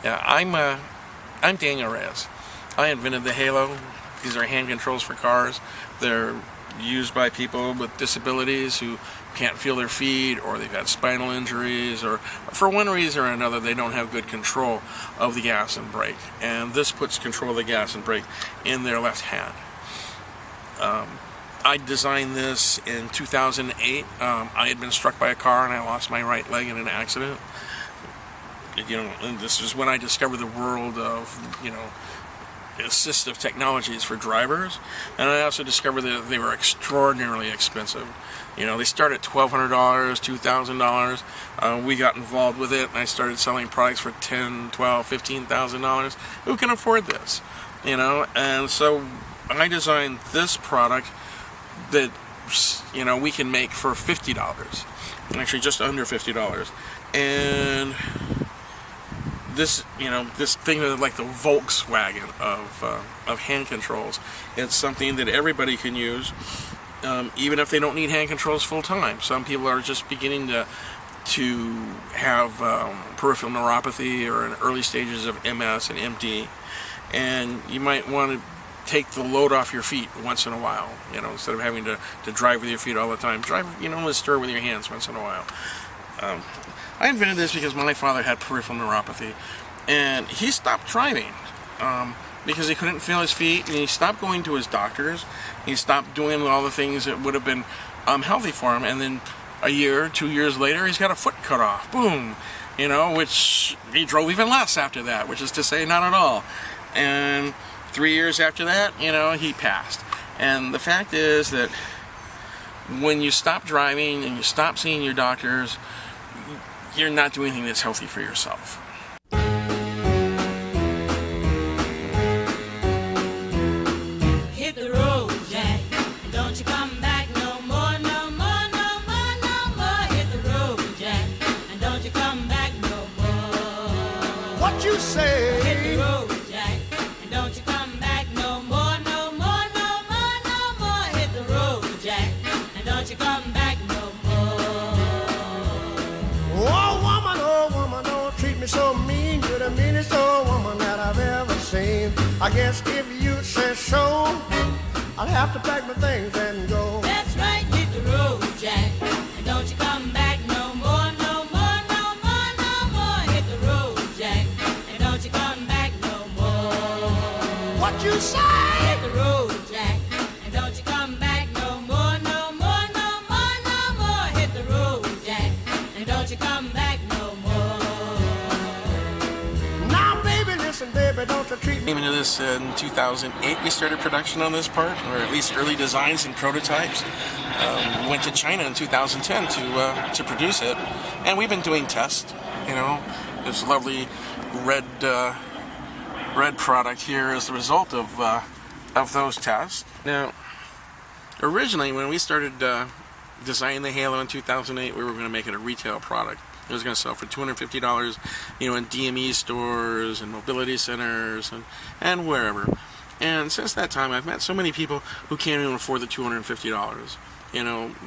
Yeah, I'm Daniel Reyes. I invented the Halo. These are hand controls for cars. They're used by people with disabilities who can't feel their feet, or they've had spinal injuries, or for one reason or another they don't have good control of the gas and brake. And this puts control of the gas and brake in their left hand. I designed this in 2008. I had been struck by a car and I lost my right leg in an accident. And this is when I discovered the world of, assistive technologies for drivers. And I also discovered that they were extraordinarily expensive. They start at $1,200, $2,000. We got involved with it and I started selling products for $10,000, $12,000, $15,000. Who can afford this? And so I designed this product that, we can make for $50. Actually, just under $50. And this thing is like the Volkswagen of hand controls. It's something that everybody can use, even if they don't need hand controls full time. Some people are just beginning to have peripheral neuropathy or in early stages of MS and MD, and you might want to take the load off your feet once in a while. Instead of having to drive with your feet all the time, drive, and stir with your hands once in a while. I invented this because my father had peripheral neuropathy, and he stopped driving because he couldn't feel his feet, and he stopped going to his doctors. He stopped doing all the things that would have been healthy for him, and then a year, 2 years later, he's got a foot cut off. Boom! Which he drove even less after that, which is to say, not at all. And 3 years after that, he passed. And the fact is that when you stop driving and you stop seeing your doctors, you're not doing anything that's healthy for yourself. Hit the road, Jack, and don't you come back no more, no more, no more, no more. Hit the road, Jack, and don't you come back no more. What you say? Hit the road, Jack, and don't you come back no more, no more, no more, no more. Hit the road, Jack, and don't you come back no more. Oh woman, don't treat me so mean. You're the meanest old woman that I've ever seen. I guess if you say so, I'll have to pack my things and go. That's right, hit the road, Jack, and don't you come back no more, no more, no more, no more. Hit the road, Jack, and don't you come back no more. What you say? Hit the road, Jack, and don't you come back no more, no more, no more, no more. Hit the road, Jack, and don't you come back no more. Now baby, listen baby, don't you treat me. Came into this in 2008. We started production on this part, or at least early designs and prototypes. Went to China in 2010 to produce it, and we've been doing tests. This lovely red product here is the result of those tests. Now, originally when we started designing the Halo in 2008, we were going to make it a retail product. It was going to sell for $250, in DME stores and mobility centers and wherever. And since that time, I've met so many people who can't even afford the $250.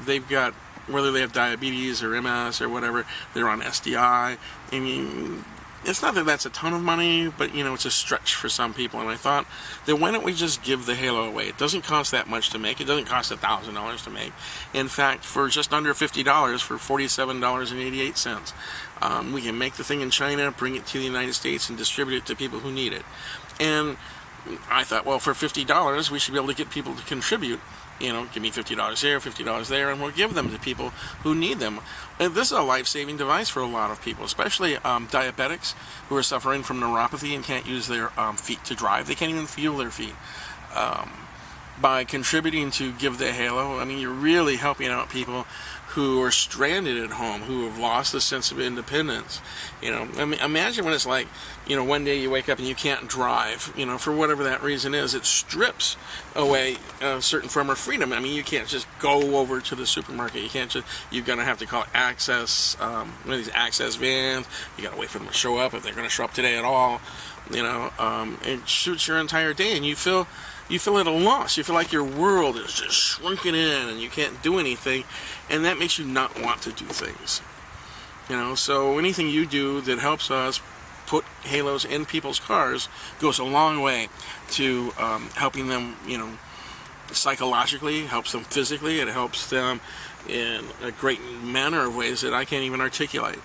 They've got, whether they have diabetes or MS or whatever, they're on SDI. I mean, it's not that that's a ton of money, but it's a stretch for some people. And I thought that why don't we just give the Halo away? It doesn't cost that much to make. It doesn't cost $1,000 to make. In fact, for just under $50, for $47.88, we can make the thing in China, bring it to the United States, and distribute it to people who need it. And I thought, well, for $50, we should be able to get people to contribute. Give me $50 here, $50 there, and we'll give them to people who need them. And this is a life-saving device for a lot of people, especially diabetics who are suffering from neuropathy and can't use their feet to drive. They can't even feel their feet. By contributing to Give the Halo, you're really helping out people who are stranded at home, who have lost the sense of independence. Imagine when it's like, one day you wake up and you can't drive, for whatever that reason is. It strips away a certain form of freedom. You can't just go over to the supermarket. You're going to have to call access, one of these access vans. You got to wait for them to show up if they're going to show up today at all. It shoots your entire day, and you feel at a loss. You feel like your world is just shrinking in and you can't do anything, and that makes you not want to do things. So anything you do that helps us put halos in people's cars goes a long way to helping them, psychologically, helps them physically, it helps them in a great manner of ways that I can't even articulate.